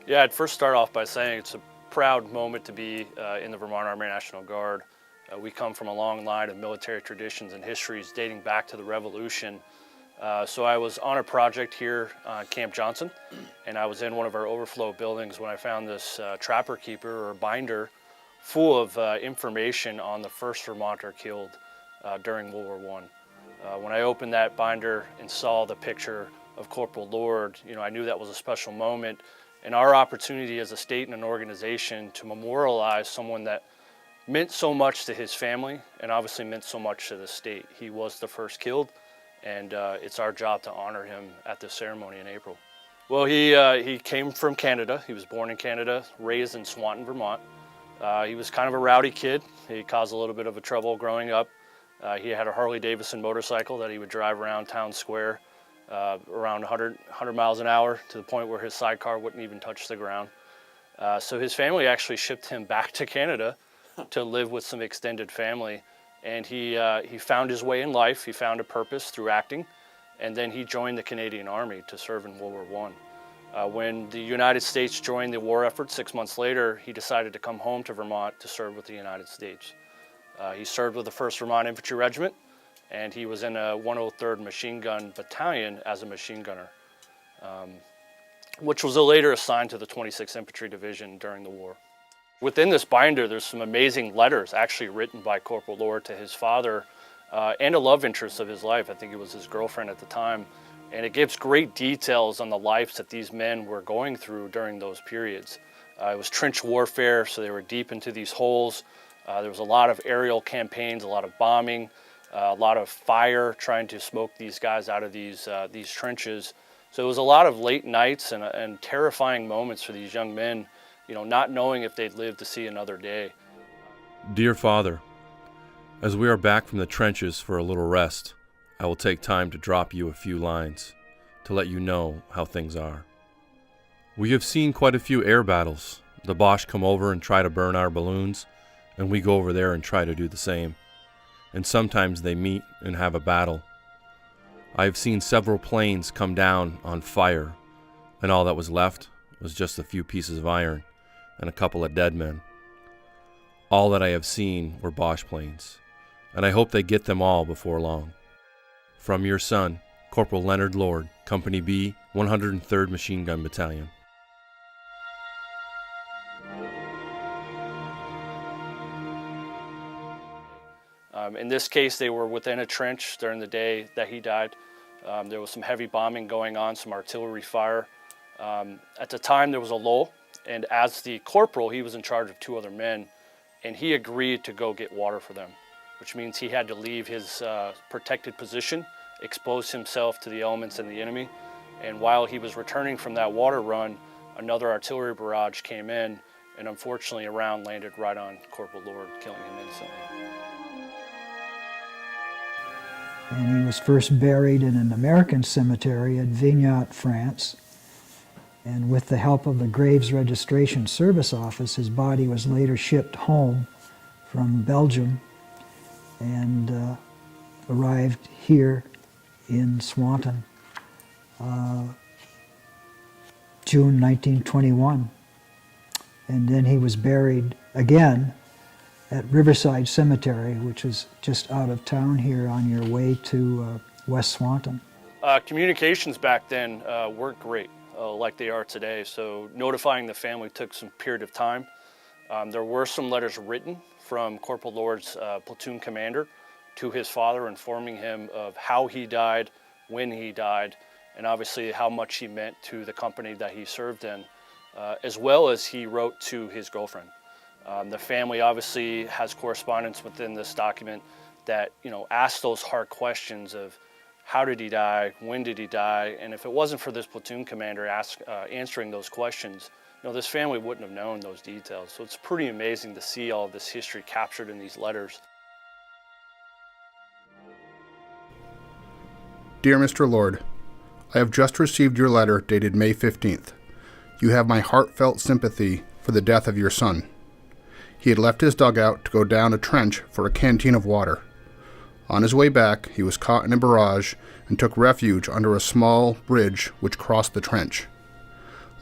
Yeah, I'd first start off by saying it's a proud moment to be in the Vermont Army National Guard. We come from a long line of military traditions and histories dating back to the Revolution. So I was on a project here on Camp Johnson, and I was in one of our overflow buildings when I found this trapper keeper or binder full of information on the first Vermonter killed during World War I. When I opened that binder and saw the picture of Corporal Lord, I knew that was a special moment, and our opportunity as a state and an organization to memorialize someone that meant so much to his family and obviously meant so much to the state. He was the first killed, and it's our job to honor him at this ceremony in April. Well, he came from Canada. He was born in Canada, raised in Swanton, Vermont. He was kind of a rowdy kid. He caused a little bit of a trouble growing up. He had a Harley-Davidson motorcycle that he would drive around town square around 100 miles an hour to the point where his sidecar wouldn't even touch the ground. So his family actually shipped him back to Canada to live with some extended family. And he found his way in life. He found a purpose through acting. And then he joined the Canadian Army to serve in World War I. When the United States joined the war effort 6 months later, he decided to come home to Vermont to serve with the United States. He served with the 1st Vermont Infantry Regiment, and he was in a 103rd Machine Gun Battalion as a machine gunner, which was later assigned to the 26th Infantry Division during the war. Within this binder, there's some amazing letters actually written by Corporal Lord to his father and a love interest of his life. I think it was his girlfriend at the time. And it gives great details on the lives that these men were going through during those periods. It was trench warfare, so they were deep into these holes. There was a lot of aerial campaigns, a lot of bombing, a lot of fire trying to smoke these guys out of these trenches. So it was a lot of late nights and terrifying moments for these young men, not knowing if they'd live to see another day. Dear Father, as we are back from the trenches for a little rest, I will take time to drop you a few lines to let you know how things are. We have seen quite a few air battles. The Boche come over and try to burn our balloons, and we go over there and try to do the same. And sometimes they meet and have a battle. I have seen several planes come down on fire, and all that was left was just a few pieces of iron and a couple of dead men. All that I have seen were Boche planes, and I hope they get them all before long. From your son, Corporal Leonard Lord, Company B, 103rd Machine Gun Battalion. In this case, they were within a trench during the day that he died. There was some heavy bombing going on, some artillery fire. At the time, there was a lull, and as the corporal, he was in charge of 2 other men, and he agreed to go get water for them, which means he had to leave his protected position, expose himself to the elements and the enemy. And while he was returning from that water run, another artillery barrage came in, and unfortunately a round landed right on Corporal Lord, killing him instantly. And he was first buried in an American cemetery at Vignat, France. And with the help of the Graves Registration Service Office, his body was later shipped home from Belgium and arrived here in Swanton, June 1921. And then he was buried again at Riverside Cemetery, which is just out of town here on your way to West Swanton. Communications back then weren't great like they are today, so notifying the family took some period of time. There were some letters written from Corporal Lord's platoon commander to his father informing him of how he died, when he died, and obviously how much he meant to the company that he served in, as well as he wrote to his girlfriend. The family obviously has correspondence within this document that asks those hard questions of how did he die, when did he die, and if it wasn't for this platoon commander answering those questions, this family wouldn't have known those details. So it's pretty amazing to see all of this history captured in these letters. Dear Mr. Lord, I have just received your letter dated May 15th. You have my heartfelt sympathy for the death of your son. He had left his dugout to go down a trench for a canteen of water. On his way back, he was caught in a barrage and took refuge under a small bridge which crossed the trench.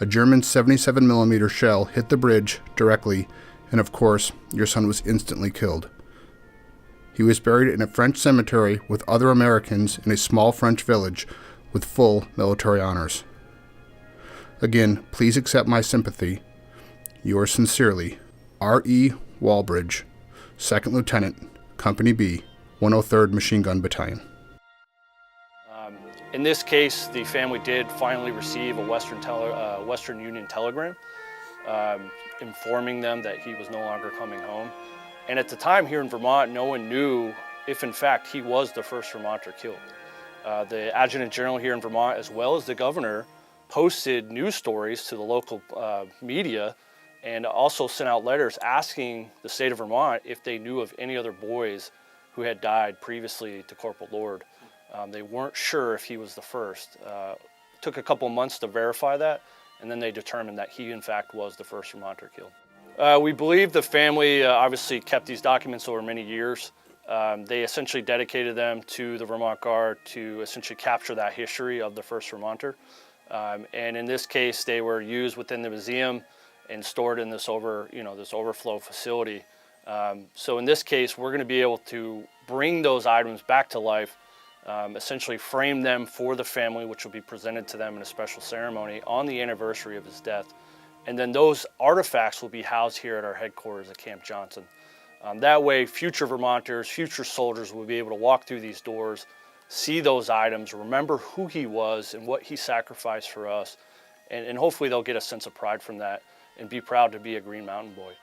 A German 77mm shell hit the bridge directly, and of course, your son was instantly killed. He was buried in a French cemetery with other Americans in a small French village with full military honors. Again, please accept my sympathy. Yours sincerely, R.E. Walbridge, 2nd Lieutenant, Company B, 103rd Machine Gun Battalion. In this case, the family did finally receive a Western Union telegram informing them that he was no longer coming home. And at the time here in Vermont, no one knew if in fact he was the first Vermonter killed. The Adjutant General here in Vermont, as well as the governor, posted news stories to the local media and also sent out letters asking the state of Vermont if they knew of any other boys who had died previously to Corporal Lord. They weren't sure if he was the first. It took a couple months to verify that, and then they determined that he in fact was the first Vermonter killed. We believe the family obviously kept these documents over many years. They essentially dedicated them to the Vermont Guard to essentially capture that history of the first Vermonter. And in this case, they were used within the museum and stored in this overflow facility. So in this case, we're going to be able to bring those items back to life, essentially frame them for the family, which will be presented to them in a special ceremony on the anniversary of his death. And then those artifacts will be housed here at our headquarters at Camp Johnson. That way, future Vermonters, future soldiers will be able to walk through these doors, see those items, remember who he was and what he sacrificed for us, and hopefully they'll get a sense of pride from that and be proud to be a Green Mountain boy.